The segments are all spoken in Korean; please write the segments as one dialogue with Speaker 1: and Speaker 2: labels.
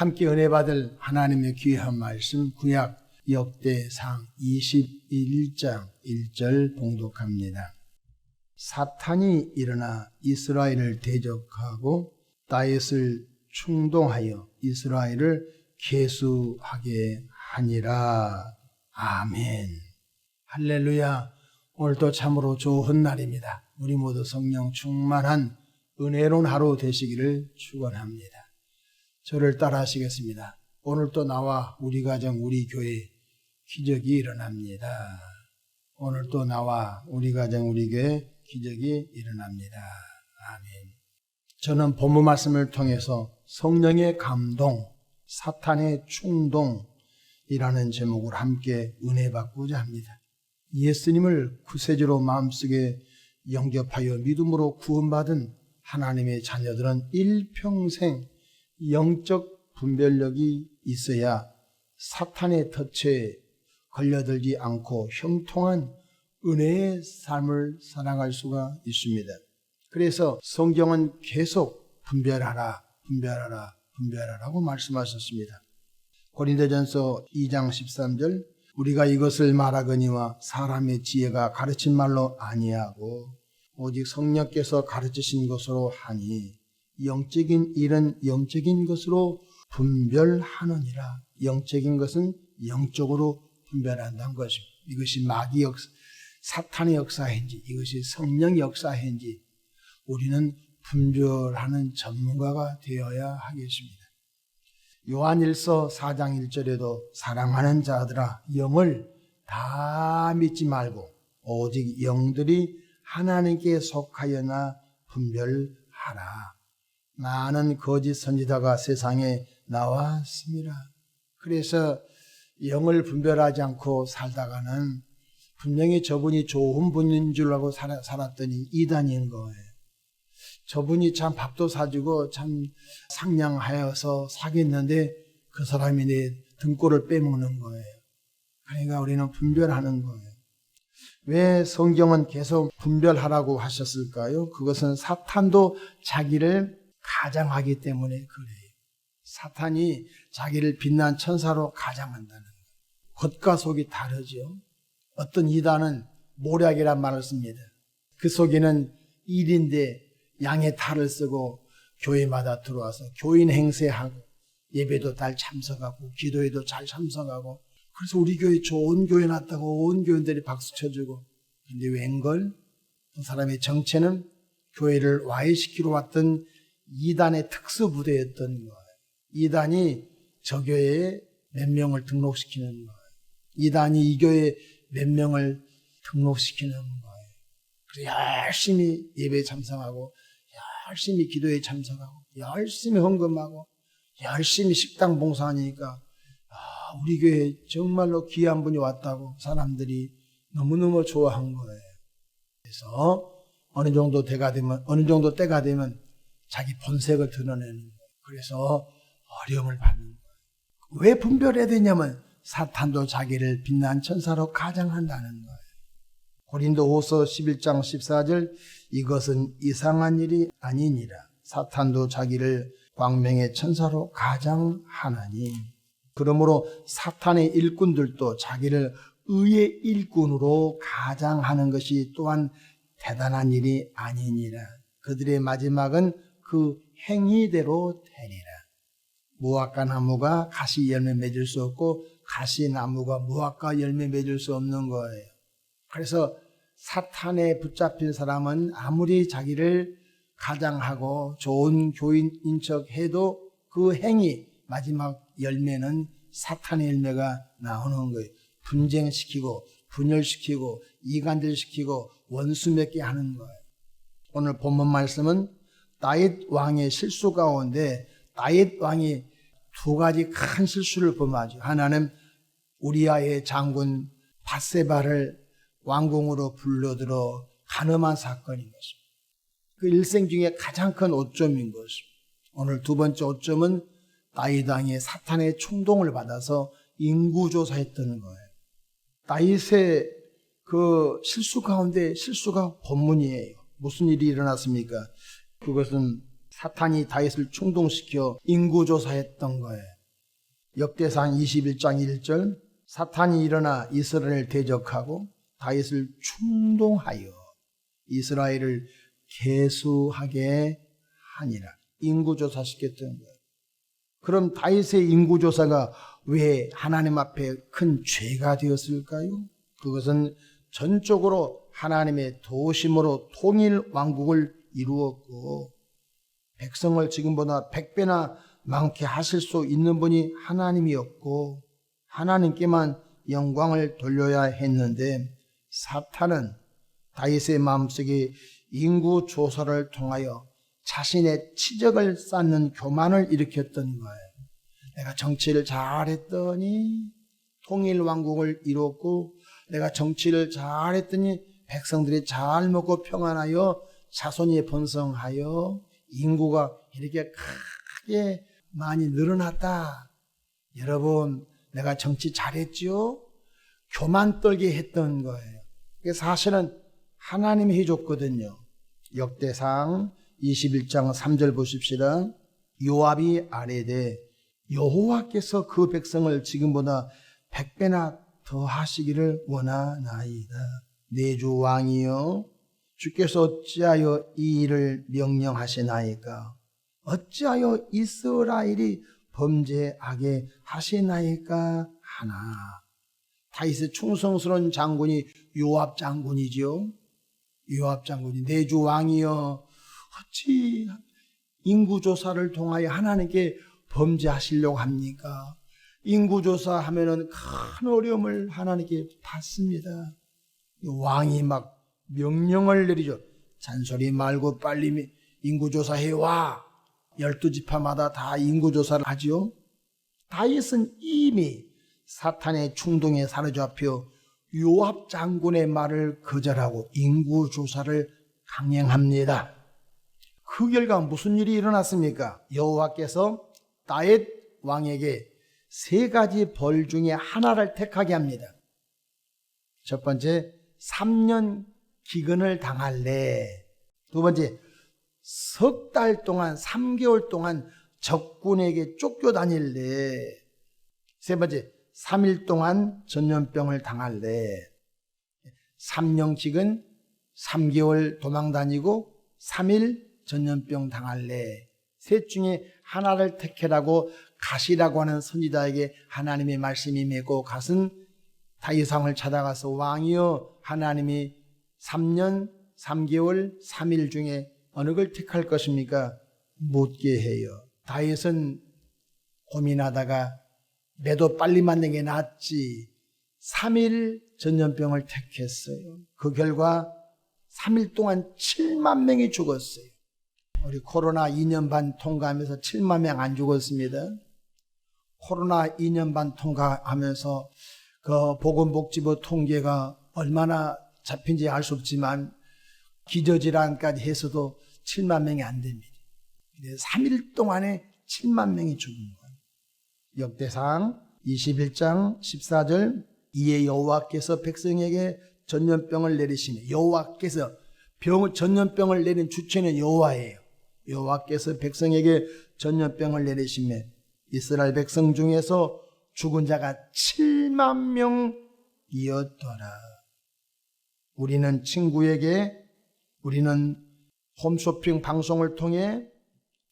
Speaker 1: 함께 은혜 받을 하나님의 귀한 말씀 구약 역대상 21장 1절 봉독합니다. 사탄이 일어나 이스라엘을 대적하고 다윗을 충동하여 이스라엘을 계수하게 하니라. 아멘. 할렐루야. 오늘도 참으로 좋은 날입니다. 우리 모두 성령 충만한 은혜로운 하루 되시기를 축원합니다. 저를 따라 하시겠습니다. 오늘도 나와 우리 가정 우리 교회 기적이 일어납니다. 오늘도 나와 우리 가정 우리 교회 기적이 일어납니다. 아멘. 저는 본문 말씀을 통해서 성령의 감동, 사탄의 충동이라는 제목을 함께 은혜 받고자 합니다. 예수님을 구세주로 마음속에 영접하여 믿음으로 구원받은 하나님의 자녀들은 일평생 영적 분별력이 있어야 사탄의 덫에 걸려들지 않고 형통한 은혜의 삶을 살아갈 수가 있습니다. 그래서 성경은 계속 분별하라, 분별하라, 분별하라고 말씀하셨습니다. 고린도전서 2장 13절 우리가 이것을 말하거니와 사람의 지혜가 가르친 말로 아니하고 오직 성령께서 가르치신 것으로 하니 영적인 일은 영적인 것으로 분별하느니라. 영적인 것은 영적으로 분별한다는 것입니다. 이것이 마귀 역사, 사탄의 역사인지 이것이 성령의 역사인지 우리는 분별하는 전문가가 되어야 하겠습니다. 요한일서 4장 1절에도 사랑하는 자들아 영을 다 믿지 말고 오직 영들이 하나님께 속하여나 분별하라. 많은 거짓 선지자가 세상에 나왔습니다. 그래서 영을 분별하지 않고 살다가는 분명히 저분이 좋은 분인 줄 알고 살았더니 이단인 거예요. 저분이 참 밥도 사주고 참 상냥하여서 사귀었는데 그 사람이 내 등골을 빼먹는 거예요. 그러니까 우리는 분별하는 거예요. 왜 성경은 계속 분별하라고 하셨을까요? 그것은 사탄도 자기를 가장하기 때문에 그래요. 사탄이 자기를 빛난 천사로 가장한다는 거예요. 겉과 속이 다르죠. 어떤 이단은 모략이란 말을 씁니다. 그 속에는 일인데 양의 탈을 쓰고 교회마다 들어와서 교인 행세하고 예배도 잘 참석하고 기도에도 잘 참석하고 그래서 우리 교회 좋은 교회 났다고 온 교인들이 박수 쳐주고 근데 웬걸 그 사람의 정체는 교회를 와해시키러 왔던 이단의 특수부대였던 거예요. 이단이 저 교회에 몇 명을 등록시키는 거예요. 이단이 이 교회에 몇 명을 등록시키는 거예요. 그래서 열심히 예배에 참석하고 열심히 기도에 참석하고 열심히 헌금하고 열심히 식당 봉사하니까 우리 교회에 정말로 귀한 분이 왔다고 사람들이 너무너무 좋아한 거예요. 그래서 어느 정도 때가 되면 자기 본색을 드러내는 거예요. 그래서 어려움을 받는 거예요. 왜 분별해야 되냐면 사탄도 자기를 빛난 천사로 가장한다는 거예요. 고린도후서 11장 14절 이것은 이상한 일이 아니니라. 사탄도 자기를 광명의 천사로 가장하나니. 그러므로 사탄의 일꾼들도 자기를 의의 일꾼으로 가장하는 것이 또한 대단한 일이 아니니라. 그들의 마지막은 그 행위대로 되리라. 무화과 나무가 가시 열매 맺을 수 없고 가시나무가 무화과 열매 맺을 수 없는 거예요. 그래서 사탄에 붙잡힌 사람은 아무리 자기를 가장하고 좋은 교인인 척 해도 그 행위 마지막 열매는 사탄의 열매가 나오는 거예요. 분쟁시키고 분열시키고 이간질시키고 원수 맺게 하는 거예요. 오늘 본문 말씀은 다윗 왕의 실수 가운데 다윗 왕이 두 가지 큰 실수를 범하죠. 하나는 우리아의 장군 밧세바를 왕궁으로 불러들어 간음한 사건인 것입니다. 그 일생 중에 가장 큰 오점인 것입니다. 오늘 두 번째 오점은 다윗 왕이 사탄의 충동을 받아서 인구조사했던 거예요. 다윗의 그 실수 가운데 실수가 본문이에요. 무슨 일이 일어났습니까? 그것은 사탄이 다윗을 충동시켜 인구조사했던 거예요. 역대상 21장 1절 사탄이 일어나 이스라엘을 대적하고 다윗을 충동하여 이스라엘을 계수하게 하니라. 인구조사시켰던 거예요. 그럼 다윗의 인구조사가 왜 하나님 앞에 큰 죄가 되었을까요? 그것은 전적으로 하나님의 도심으로 통일 왕국을 이루었고 백성을 지금보다 100배나 많게 하실 수 있는 분이 하나님이었고 하나님께만 영광을 돌려야 했는데 사탄은 다윗의 마음속에 인구조사를 통하여 자신의 치적을 쌓는 교만을 일으켰던 거예요. 내가 정치를 잘했더니 통일왕국을 이뤘고 내가 정치를 잘했더니 백성들이 잘 먹고 평안하여 자손이 번성하여 인구가 이렇게 크게 많이 늘어났다. 여러분 내가 정치 잘했지요? 교만 떨게 했던 거예요. 사실은 하나님이 해줬거든요. 역대상 21장 3절 보십시다. 요압이 아뢰되 여호와께서 그 백성을 지금보다 100배나 더 하시기를 원하나이다. 내 주 왕이여 주께서 어찌하여 이 일을 명령하시나이까? 어찌하여 이스라엘이 범죄하게 하시나이까 하나. 다윗의 충성스러운 장군이 요압 장군이죠. 요압 장군이 내 주 왕이여 어찌 인구조사를 통하여 하나님께 범죄하시려고 합니까? 인구조사 하면은 큰 어려움을 하나님께 받습니다. 왕이 막 명령을 내리죠. 잔소리 말고 빨리 인구조사 해와. 12지파마다 다 인구조사를 하지요. 다윗은 이미 사탄의 충동에 사로잡혀 요압 장군의 말을 거절하고 인구조사를 강행합니다. 그 결과 무슨 일이 일어났습니까? 여호와께서 다윗 왕에게 3가지 벌 중에 하나를 택하게 합니다. 첫 번째, 3년 기근을 당할래. 두 번째, 석 달 동안 3개월 동안 적군에게 쫓겨다닐래. 세 번째, 3일 동안 전염병을 당할래. 3년 기근, 3개월 도망다니고 3일 전염병 당할래. 셋 중에 하나를 택해라고 가시라고 하는 선지자에게 하나님의 말씀이 맺고 갔은 다윗왕을 찾아가서 왕이여 하나님이 3년 3개월 3일 중에 어느 걸 택할 것입니까? 묻게 해요. 다윗은 고민하다가 매도 빨리 맞는 게 낫지 3일 전염병을 택했어요. 그 결과 3일 동안 7만 명이 죽었어요. 우리 코로나 2년 반 통과하면서 7만 명 안 죽었습니다. 코로나 2년 반 통과하면서 그 보건복지부 통계가 얼마나 잡힌지 알 수 없지만 기저질환까지 해서도 7만 명이 안 됩니다. 3일 동안에 7만 명이 죽은 거예요. 역대상 21장 14절 이에 여호와께서 백성에게 전염병을 내리시며 여호와께서 전염병을 내린 주체는 여호와예요. 여호와께서 백성에게 전염병을 내리시며 이스라엘 백성 중에서 죽은 자가 7만 명이었더라. 우리는 홈쇼핑 방송을 통해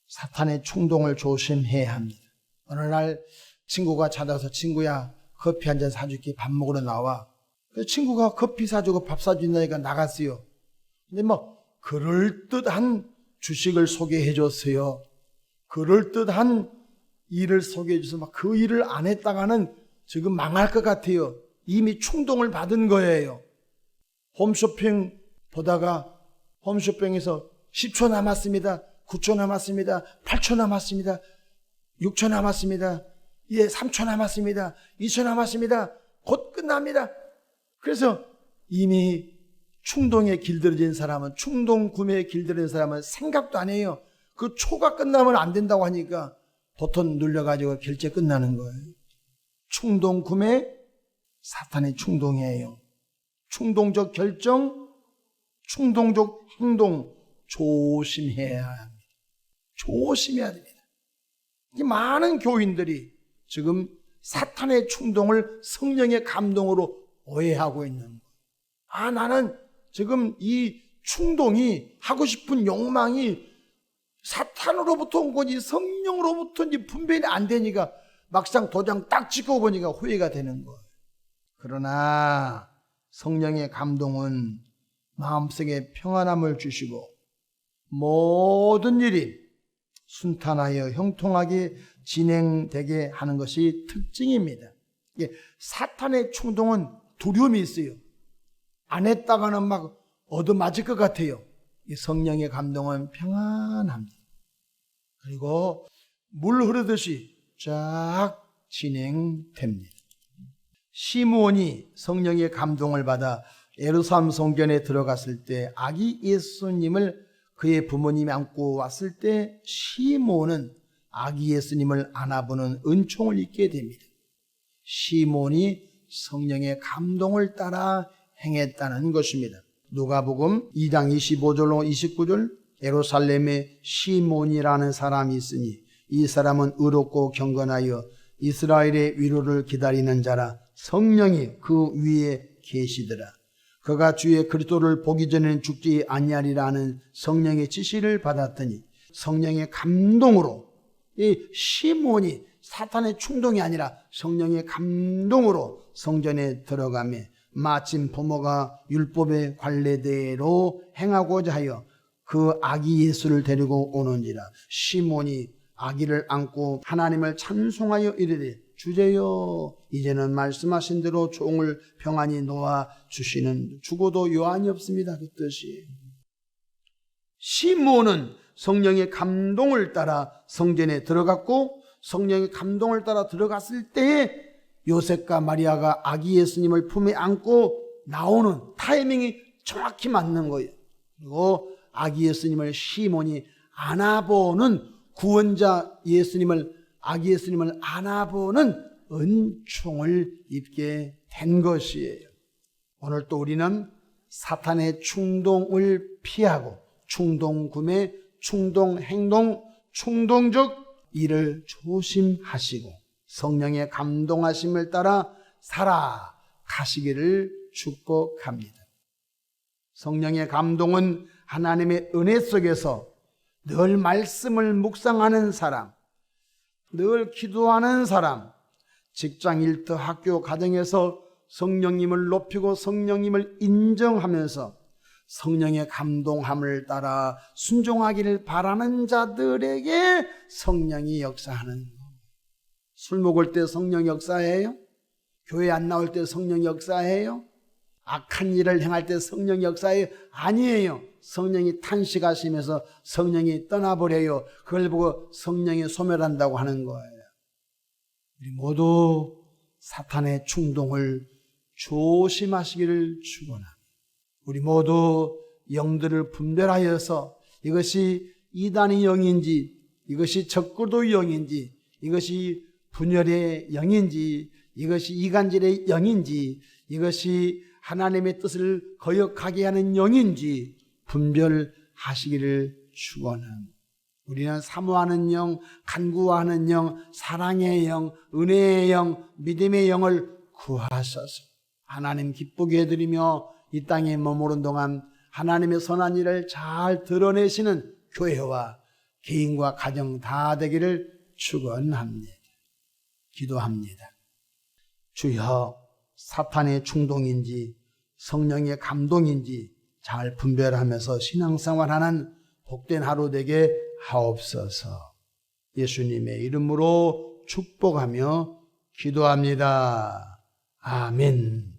Speaker 1: 사탄의 충동을 조심해야 합니다. 어느 날 친구가 찾아와서 친구야 커피 한 잔 사줄게 밥 먹으러 나와. 그래서 친구가 커피 사주고 밥 사준다니까 나갔어요. 근데 그럴듯한 주식을 소개해 줬어요. 그럴듯한 일을 소개해 줘서 그 일을 안 했다가는 지금 망할 것 같아요. 이미 충동을 받은 거예요. 홈쇼핑 보다가 홈쇼핑에서 10초 남았습니다. 9초 남았습니다. 8초 남았습니다. 6초 남았습니다. 3초 남았습니다. 2초 남았습니다. 곧 끝납니다. 그래서 이미 충동에 길들여진 사람은 충동 구매에 길들여진 사람은 생각도 안 해요. 그 초가 끝나면 안 된다고 하니까 버튼 눌려가지고 결제 끝나는 거예요. 충동 구매 사탄의 충동이에요. 충동적 결정, 충동적 행동 조심해야 합니다. 조심해야 됩니다. 이 많은 교인들이 지금 사탄의 충동을 성령의 감동으로 오해하고 있는 거예요. 나는 지금 이 충동이, 하고 싶은 욕망이 사탄으로부터 온 거지 성령으로부터인지 분별이 안 되니까 막상 도장 딱 찍고 보니까 후회가 되는 거예요. 그러나 성령의 감동은 마음속에 평안함을 주시고 모든 일이 순탄하여 형통하게 진행되게 하는 것이 특징입니다. 사탄의 충동은 두려움이 있어요. 안 했다가는 막 얻어맞을 것 같아요. 이 성령의 감동은 평안합니다. 그리고 물 흐르듯이 쫙 진행됩니다. 시므온이 성령의 감동을 받아 예루살렘 성전에 들어갔을 때 아기 예수님을 그의 부모님이 안고 왔을 때 시므온은 아기 예수님을 안아보는 은총을 입게 됩니다. 시므온이 성령의 감동을 따라 행했다는 것입니다. 누가복음 2장 25절로 29절, 예루살렘에 시몬이라는 사람이 있으니 이 사람은 의롭고 경건하여 이스라엘의 위로를 기다리는 자라. 성령이 그 위에 계시더라. 그가 주의 그리스도를 보기 전에는 죽지 아니하리라는 성령의 지시를 받았더니 성령의 감동으로, 이 시몬이 사탄의 충동이 아니라 성령의 감동으로 성전에 들어가며 마침 부모가 율법의 관례대로 행하고자 하여 그 아기 예수를 데리고 오는지라. 시몬이 아기를 안고 하나님을 찬송하여 이르되 주제여 이제는 말씀하신 대로 종을 평안히 놓아 주시는, 죽어도 요한이 없습니다. 그 뜻이. 시몬은 성령의 감동을 따라 성전에 들어갔고, 성령의 감동을 따라 들어갔을 때에 요셉과 마리아가 아기 예수님을 품에 안고 나오는 타이밍이 정확히 맞는 거예요. 그리고 아기 예수님을 시몬이 안아보는, 구원자 예수님을, 아기 예수님을 안아보는 은총을 입게 된 것이에요. 오늘 또 우리는 사탄의 충동을 피하고 충동구매, 충동행동, 충동적 일을 조심하시고 성령의 감동하심을 따라 살아가시기를 축복합니다. 성령의 감동은 하나님의 은혜 속에서 늘 말씀을 묵상하는 사람, 늘 기도하는 사람, 직장, 일터, 학교, 가정에서 성령님을 높이고 성령님을 인정하면서 성령의 감동함을 따라 순종하기를 바라는 자들에게 성령이 역사하는. 술 먹을 때 성령 역사해요? 교회 안 나올 때 성령 역사해요? 악한 일을 행할 때 성령 역사해요? 아니에요. 성령이 탄식하시면서 성령이 떠나버려요. 그걸 보고 성령이 소멸한다고 하는 거예요. 우리 모두 사탄의 충동을 조심하시기를 축원합니다. 우리 모두 영들을 분별하여서 이것이 이단의 영인지, 이것이 적그리스도의 영인지, 이것이 분열의 영인지, 이것이 이간질의 영인지, 이것이 하나님의 뜻을 거역하게 하는 영인지 분별하시기를 축원합니다. 우리는 사모하는 영, 간구하는 영, 사랑의 영, 은혜의 영, 믿음의 영을 구하소서. 하나님 기쁘게 해드리며 이 땅에 머무른 동안 하나님의 선한 일을 잘 드러내시는 교회와 개인과 가정 다 되기를 축원합니다. 기도합니다. 주여, 사탄의 충동인지 성령의 감동인지 잘 분별하면서 신앙생활하는 복된 하루 되게 하옵소서. 예수님의 이름으로 축복하며 기도합니다. 아멘.